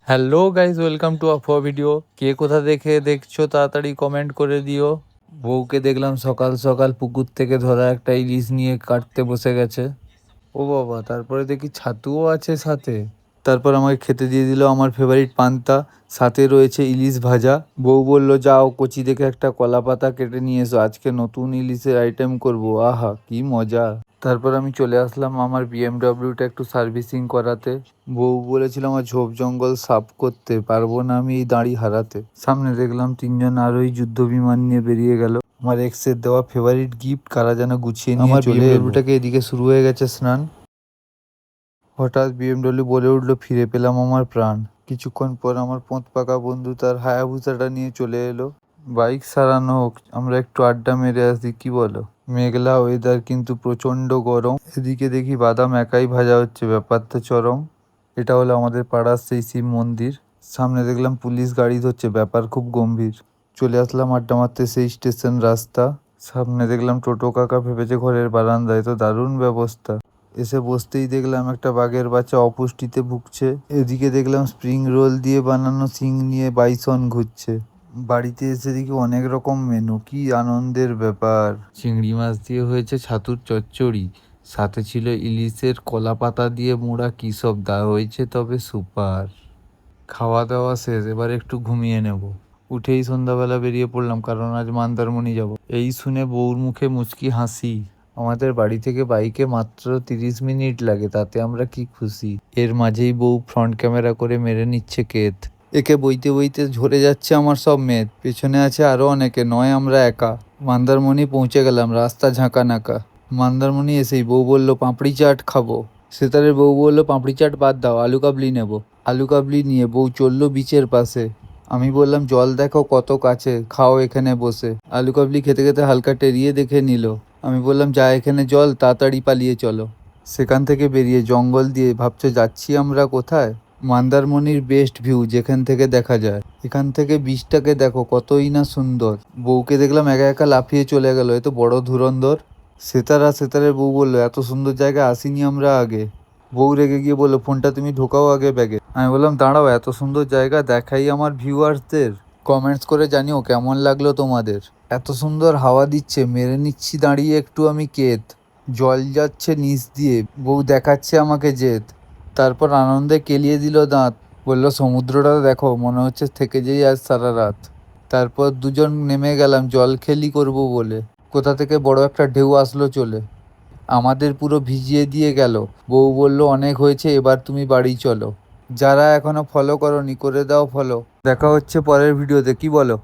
Hello guys, welcome to আফোয়া video. কে কোথা দেখে দেখছো তাড়াতাড়ি কমেন্ট করে দিও। বউকে দেখলাম সকাল সকাল পুকুর থেকে ধরা একটা ইলিশ নিয়ে কাটতে বসে গেছে। ও বাবা, তারপরে দেখি ছাতুও আছে সাথে। তারপর আমাকে খেতে দিয়ে দিল আমার ফেভারিট পান্তা, সাথে রয়েছে ইলিশ ভাজা। বউ বলল, যাও কচি দেখে একটা কলা পাতা কেটে নিয়ে এসো, আজকে নতুন ইলিশের আইটেম করব। আহা কি মজা। তারপর আমি চলে আসলাম আমার বিএমডব্লিউটা একটু সার্ভিসিং করাতে। বউ বলেছিল আমার ঝোপ জঙ্গল সাফ করতে, পারবো না আমি এই দাড়ি হারাতে। সামনে দেখলাম তিনজন আরোই যুদ্ধ বিমান নিয়ে বেরিয়ে গেল। আমার এক্সের দেওয়া ফেভারিট গিফট কারা যেন গুছিয়ে নিয়ে আমার চলে BMW এলো। এদিকে শুরু হয়ে গেছে স্নান। হঠাৎ বিএমডব্লিউ বলে উঠলো, ফিরে পেলাম আমার প্রাণ। কিছুক্ষণ পর আমার পোঁত পাকা বন্ধু তার হায়াবুসাটা নিয়ে চলে এলো। বাইক সারানো হোক, আমরা একটু আড্ডা মেরে আসি, কি বলো? মেঘলা ওয়েদার কিন্তু প্রচণ্ড গরম। এদিকে দেখি বাদাম একাই ভাজা হচ্ছে, ব্যাপারটা চরম। এটা হলো আমাদের পাড়ার সেই শিব মন্দির। সামনে দেখলাম পুলিশ গাড়ি ধরছে, ব্যাপার খুব গম্ভীর। চলে আসলাম আড্ডা মারতে সেই স্টেশন রাস্তা। সামনে দেখলাম টোটো কাকা ভেবেছে ঘরের বারান্দায়, তো দারুণ ব্যবস্থা। এসে বসতেই দেখলাম একটা বাঘের বাচ্চা অপুষ্টিতে ভুগছে। এদিকে দেখলাম স্প্রিং রোল দিয়ে বানানো শিং নিয়ে বাইসন ঘুরছে। বাড়িতে এসে দেখি অনেক রকম মেনু, কি আনন্দের ব্যাপার। চিংড়ি মাছ দিয়ে হয়েছে ছাতুর চচ্চড়ি, সাথে ছিল ইলিশের কলা পাতা দিয়ে মোড়া, কী সব দেওয়া হয়েছে, তবে সুপার। খাওয়া দাওয়া শেষ, এবার একটু ঘুমিয়ে নেব। উঠেই সন্ধ্যাবেলা বেরিয়ে পড়লাম, কারণ আজ মন্দারমণি যাব। এই শুনে বউর মুখে মুচকি হাসি। আমাদের বাড়ি থেকে বাইকে মাত্র 30 মিনিট লাগে, তাতে আমরা কি খুশি। এর মাঝেই বউ ফ্রন্ট ক্যামেরা করে মেরে নিচ্ছে কেত। একে বইতে বইতে ঝরে যাচ্ছে আমার সব মেদ। পেছনে আছে আরো অনেকে, নয় আমরা একা। মন্দারমণি পৌঁছে গেলাম, রাস্তা ঝাঁকা নাকা। মন্দারমণি এসেই বউ বলল, পাঁপড়ি চাট খাবো। সেতারের বউ বলল, পাঁপড়ি চাট বাদ দাও, আলু কাবলি নেব। আলু কাবলি নিয়ে বউ চললো বিচের পাশে। আমি বললাম, জল দেখো কত কাছে, খাও এখানে বসে। আলু কাবলি খেতে খেতে হালকা টেরিয়ে দেখে নিল। আমি বললাম, যা এখানে জল, তাড়াতাড়ি পালিয়ে চলো। সেখান থেকে বেরিয়ে জঙ্গল দিয়ে ভাবছো যাচ্ছি আমরা কোথায়? মন্দারমণির বেস্ট ভিউ যেখান থেকে দেখা যায়। এখান থেকে বীজটাকে দেখো কতই না সুন্দর। বউকে দেখলাম একা একা লাফিয়ে চলে গেল, এ তো বড় ধুরন্ধর। সেতারের বউ বললো, এত সুন্দর জায়গা আসিনি আমরা আগে। বউ রেগে গিয়ে বললো, ফোনটা তুমি ঢোকাও আগে ব্যাগে। আমি বললাম, দাঁড়াও, এত সুন্দর জায়গা দেখাই আমার ভিউয়ার্সদের। কমেন্টস করে জানিও কেমন লাগলো তোমাদের। এত সুন্দর হাওয়া দিচ্ছে, মেরে নিচ্ছি দাঁড়িয়ে একটু আমি কেত। জল যাচ্ছে নিচ দিয়ে, বউ দেখাচ্ছে আমাকে জেদ। তারপর আনন্দে কেলিয়ে দিল দাঁত। বললো, সমুদ্রটা দেখো, মনে হচ্ছে থেকে যেই আজ সারা রাত। তারপর দুজন নেমে গেলাম জল খেলি করবো বলে। কোথা থেকে বড় একটা ঢেউ আসলো চলে, আমাদের পুরো ভিজিয়ে দিয়ে গেল। বউ বলল, অনেক হয়েছে, এবার তুমি বাড়ি চলো। যারা এখনো ফলো করোনি, করে দাও ফলো। দেখা হচ্ছে পরের ভিডিওতে, কি বলো?